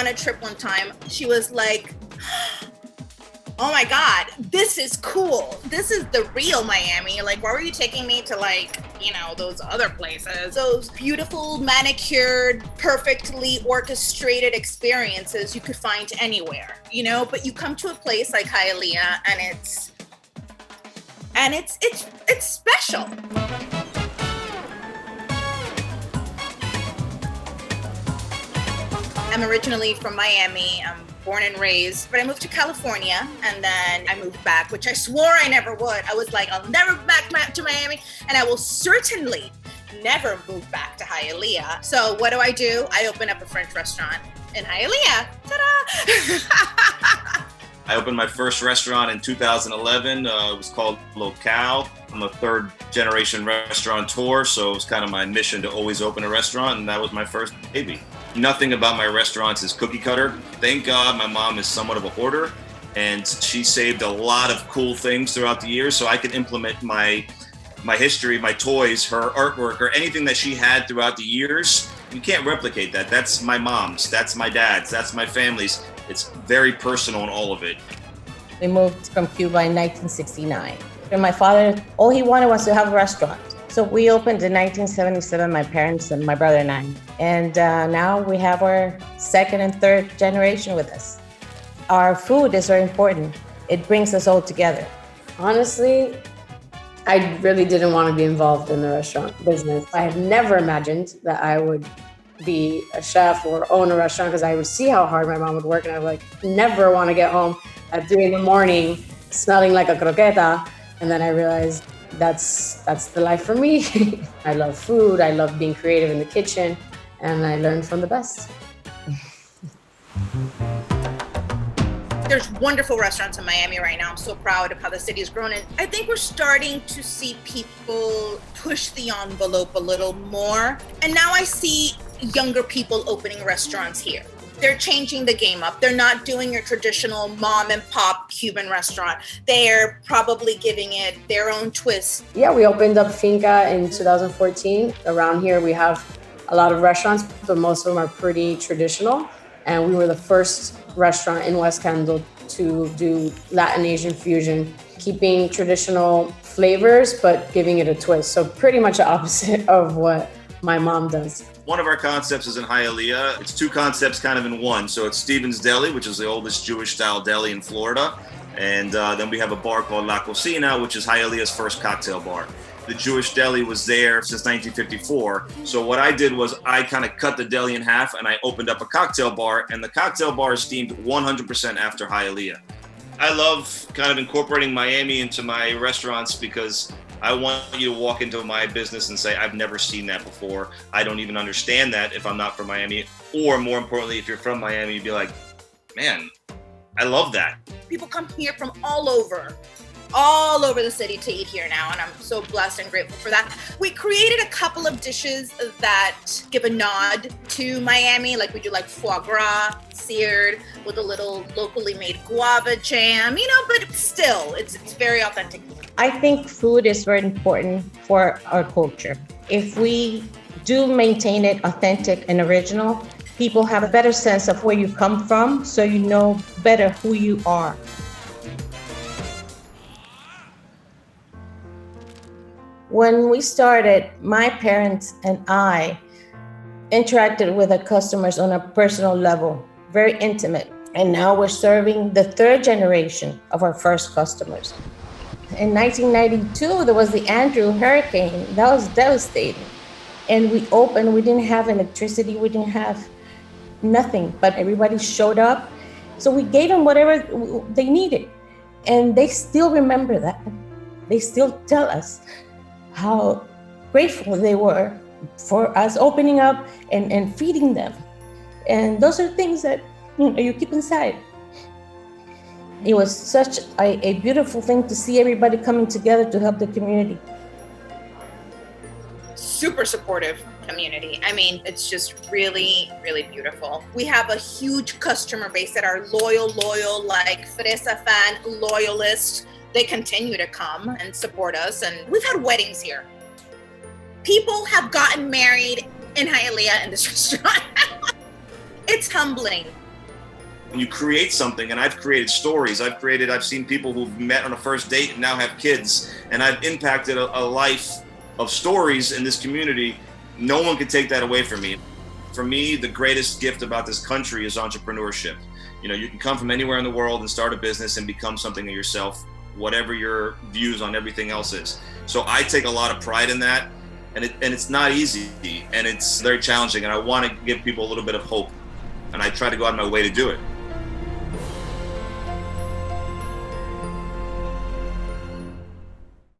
on a trip one time. She was like, oh my God, this is cool. This is the real Miami. Like, why were you taking me to those other places? Those beautiful, manicured, perfectly orchestrated experiences you could find anywhere, but you come to a place like Hialeah and it's special. I'm originally from Miami. I'm born and raised, but I moved to California and then I moved back, which I swore I never would. I was like, I'll never back to Miami, and I will certainly never move back to Hialeah. So what do? I open up a French restaurant in Hialeah. Ta-da! I opened my first restaurant in 2011. It was called LoKal. I'm a third generation restaurateur, so it was kind of my mission to always open a restaurant, and that was my first baby. Nothing about my restaurants is cookie cutter. Thank God my mom is somewhat of a hoarder, and she saved a lot of cool things throughout the years, so I could implement my history, my toys, her artwork, or anything that she had throughout the years. You can't replicate that. That's my mom's, that's my dad's, that's my family's. It's very personal in all of it. We moved from Cuba in 1969. And my father, all he wanted was to have a restaurant. So we opened in 1977, my parents and my brother and I. And now we have our second and third generation with us. Our food is very important. It brings us all together. Honestly, I really didn't want to be involved in the restaurant business. I had never imagined that I would be a chef or own a restaurant, because I would see how hard my mom would work, and I would never want to get home at 3 a.m. smelling like a croqueta. And then I realized that's the life for me. I love food, I love being creative in the kitchen, and I learned from the best. There's wonderful restaurants in Miami right now. I'm so proud of how the city has grown. And I think we're starting to see people push the envelope a little more. And now I see younger people opening restaurants here. They're changing the game up. They're not doing your traditional mom and pop Cuban restaurant. They're probably giving it their own twist. Yeah, we opened up FINKA in 2014. Around here, we have a lot of restaurants, but most of them are pretty traditional. And we were the first restaurant in West Kendall to do Latin Asian fusion, keeping traditional flavors, but giving it a twist. So pretty much the opposite of what my mom does. One of our concepts is in Hialeah. It's two concepts kind of in one. So it's Stephen's Deli, which is the oldest Jewish style deli in Florida. And then we have a bar called La Cocina, which is Hialeah's first cocktail bar. The Jewish deli was there since 1954. So what I did was I kind of cut the deli in half and I opened up a cocktail bar, and the cocktail bar is themed 100% after Hialeah. I love kind of incorporating Miami into my restaurants because I want you to walk into my business and say, I've never seen that before. I don't even understand that if I'm not from Miami. Or more importantly, if you're from Miami, you'd be like, man, I love that. People come here from all over the city to eat here now, and I'm so blessed and grateful for that. We created a couple of dishes that give a nod to Miami, like we do like foie gras, seared, with a little locally made guava jam, but still, it's very authentic. I think food is very important for our culture. If we do maintain it authentic and original, people have a better sense of where you come from, so you know better who you are. When we started, my parents and I interacted with the customers on a personal level, very intimate. And now we're serving the third generation of our first customers. In 1992, there was the Andrew hurricane. That was devastating. And we opened, we didn't have electricity, we didn't have nothing, but everybody showed up. So we gave them whatever they needed. And they still remember that. They still tell us how grateful they were for us opening up and feeding them. And those are things that you keep inside. It was such a beautiful thing to see everybody coming together to help the community. Super supportive community. I mean, it's just really, really beautiful. We have a huge customer base that are loyal, like Fresa fan, loyalists. They continue to come and support us, and we've had weddings here. People have gotten married in Hialeah in this restaurant. It's humbling. when you create something, and I've created stories, I've seen people who've met on a first date and now have kids, and I've impacted a life of stories in this community. No one can take that away from me. For me, the greatest gift about this country is entrepreneurship. You know, you can come from anywhere in the world and start a business and become something of yourself, whatever your views on everything else is. So I take a lot of pride in that, and it's not easy, and it's very challenging, and I want to give people a little bit of hope, and I try to go out of my way to do it.